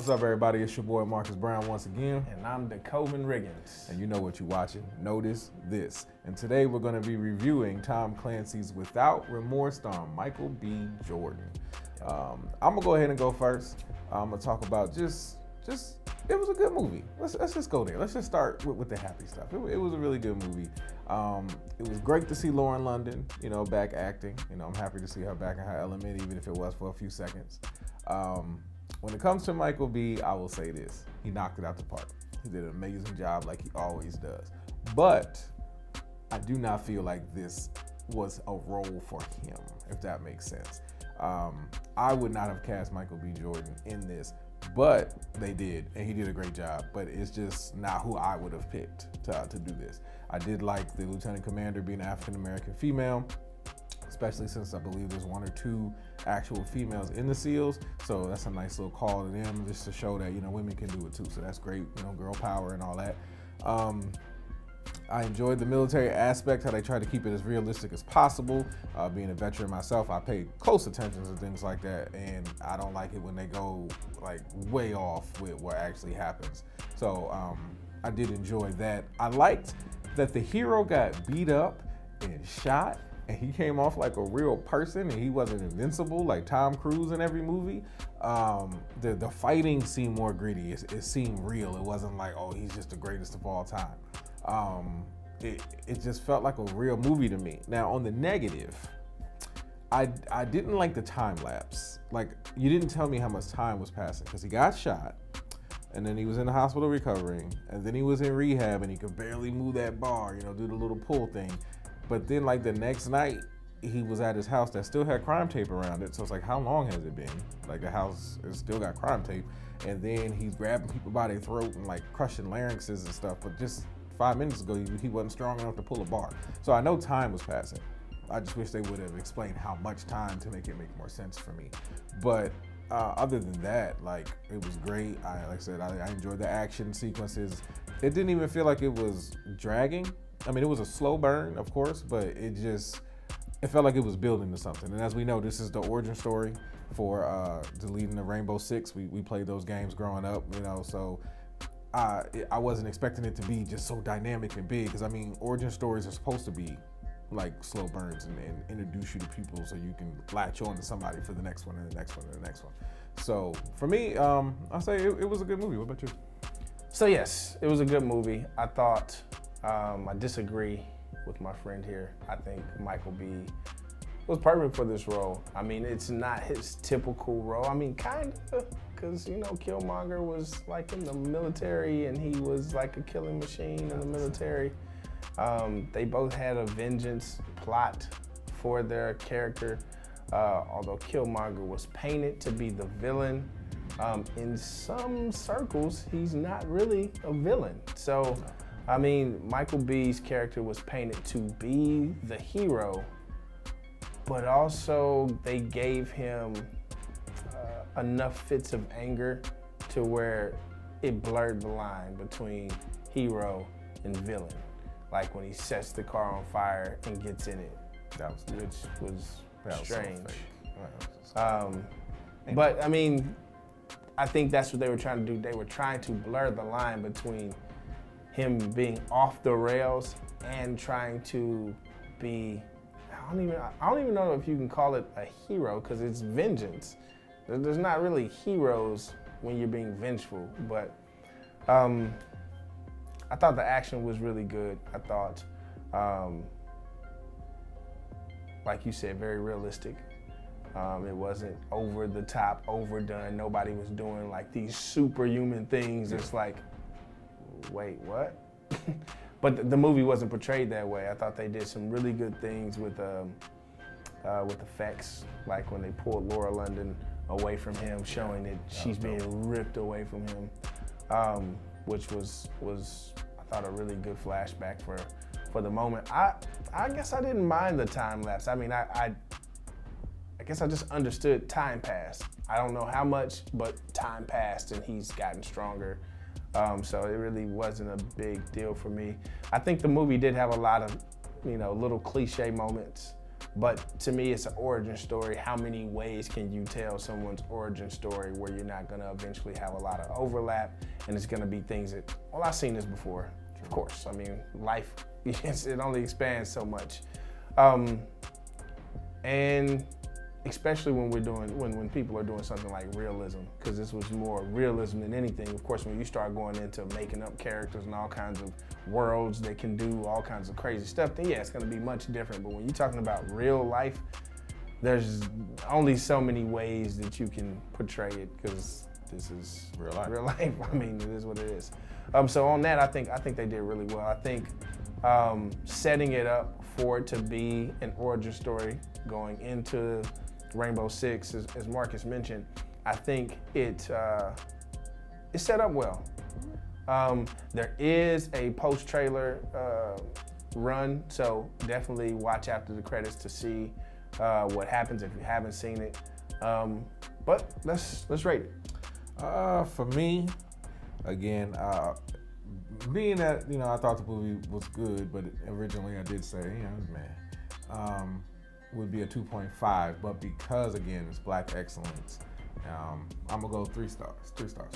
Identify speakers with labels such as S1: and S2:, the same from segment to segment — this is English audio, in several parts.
S1: What's up, everybody? It's your boy Marcus Brown once again.
S2: And I'm DeCoven Riggins.
S1: And you know what you're watching. Notice this. And today we're going to be reviewing Tom Clancy's Without Remorse starring Michael B. Jordan. I'm going to go ahead and go first. I'm going to talk about just it was a good movie. Let's just go there. Let's just start with the happy stuff. It was a really good movie. It was great to see Lauren London, back acting. I'm happy to see her back in her element, even if it was for a few seconds. When it comes to Michael B., I will say this. He knocked it out the park. He did an amazing job like he always does. But I do not feel like this was a role for him, if that makes sense. I would not have cast Michael B. Jordan in this, but they did, and he did a great job. But it's just not who I would have picked to do this. I did like the Lieutenant Commander being an African-American female, especially since I believe there's one or two actual females in the SEALs. So that's a nice little call to them, just to show that, women can do it too. So that's great, girl power and all that. I enjoyed the military aspect, how they tried to keep it as realistic as possible. Being a veteran myself, I pay close attention to things like that, and I don't like it when they go like way off with what actually happens. So I did enjoy that. I liked that the hero got beat up and shot, and he came off like a real person, and he wasn't invincible like Tom Cruise in every movie. The fighting seemed more gritty. It seemed real. It wasn't like, oh, he's just the greatest of all time. It just felt like a real movie to me. Now, on the negative, I didn't like the time lapse. Like, you didn't tell me how much time was passing, because he got shot, and then he was in the hospital recovering, and then he was in rehab, and he could barely move that bar, do the little pull thing. But then, like, the next night, he was at his house that still had crime tape around it. So it's like, how long has it been? Like, the house has still got crime tape. And then he's grabbing people by their throat and, like, crushing larynxes and stuff. But just 5 minutes ago, he wasn't strong enough to pull a bar. So I know time was passing. I just wish they would have explained how much time to make it make more sense for me. But other than that, like, it was great. Like I said, I enjoyed the action sequences. It didn't even feel like it was dragging. I mean, it was a slow burn, of course, but it felt like it was building to something. And as we know, this is the origin story for deleting the Rainbow Six. We played those games growing up, so I wasn't expecting it to be just so dynamic and big, because I mean, origin stories are supposed to be like slow burns and introduce you to people so you can latch on to somebody for the next one and the next one and the next one. So for me, I'll say it was a good movie. What about you?
S2: So yes, it was a good movie. I thought, I disagree with my friend here. I think Michael B. was perfect for this role. I mean, it's not his typical role. I mean, kind of, because, Killmonger was like in the military, and he was like a killing machine in the military. They both had a vengeance plot for their character, although Killmonger was painted to be the villain. In some circles, he's not really a villain. So, I mean, Michael B's character was painted to be the hero, but also they gave him enough fits of anger to where it blurred the line between hero and villain. Like when he sets the car on fire and gets in it, which was strange. But I mean, I think that's what they were trying to do. They were trying to blur the line between him being off the rails and trying to be, I don't even know if you can call it a hero, because it's vengeance. There's not really heroes when you're being vengeful, but I thought the action was really good. I thought, like you said, very realistic. It wasn't over the top, overdone. Nobody was doing like these superhuman things. It's like, wait, what? But the movie wasn't portrayed that way. I thought they did some really good things with effects, like when they pulled Laura London away from him, showing that she's being ripped away from him, which was I thought a really good flashback for the moment. I guess I didn't mind the time lapse. I mean, I guess I just understood time passed. I don't know how much, but time passed and he's gotten stronger. So it really wasn't a big deal for me. I think the movie did have a lot of, little cliche moments. But to me, it's an origin story. How many ways can you tell someone's origin story where you're not gonna eventually have a lot of overlap, and it's gonna be things that, well, I've seen this before, of course. I mean, life, it only expands so much. And especially when we're doing, when people are doing something like realism, because this was more realism than anything. Of course, when you start going into making up characters and all kinds of worlds that can do all kinds of crazy stuff, then yeah, it's gonna be much different. But when you're talking about real life, there's only so many ways that you can portray it, because this is
S1: Real life.
S2: Real life. I mean, it is what it is. So on that, I think they did really well. I think setting it up for it to be an origin story going into Rainbow Six, as Marcus mentioned, I think it's set up well. There is a post-trailer run, so definitely watch after the credits to see what happens if you haven't seen it. But let's rate it.
S1: For me, again, being that, I thought the movie was good, but originally I did say, it was meh. Would be a 2.5, but because again it's Black excellence, I'm gonna go 3 stars. 3 stars.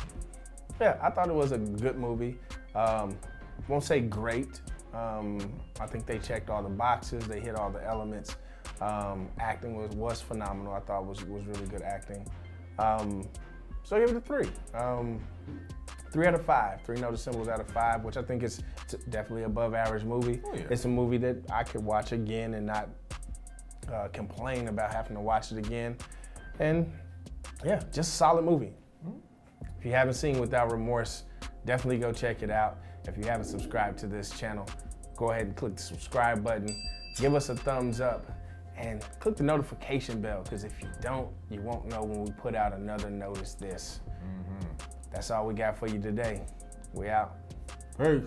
S2: Yeah, I thought it was a good movie. Won't say great. I think they checked all the boxes. They hit all the elements. Acting was phenomenal. I thought was really good acting. So I give it a 3. 3 out of 5. 3 Notis symbols out of 5, which I think is definitely above average movie.
S1: Oh, yeah.
S2: It's a movie that I could watch again and not complain about having to watch it again. And yeah, just a solid movie. If you haven't seen Without Remorse, definitely go check it out. If you haven't subscribed to this channel, go ahead and click the subscribe button, give us a thumbs up, and click the notification bell, because if you don't, you won't know when we put out another Notice This. That's all we got for you today. We out.
S1: Peace.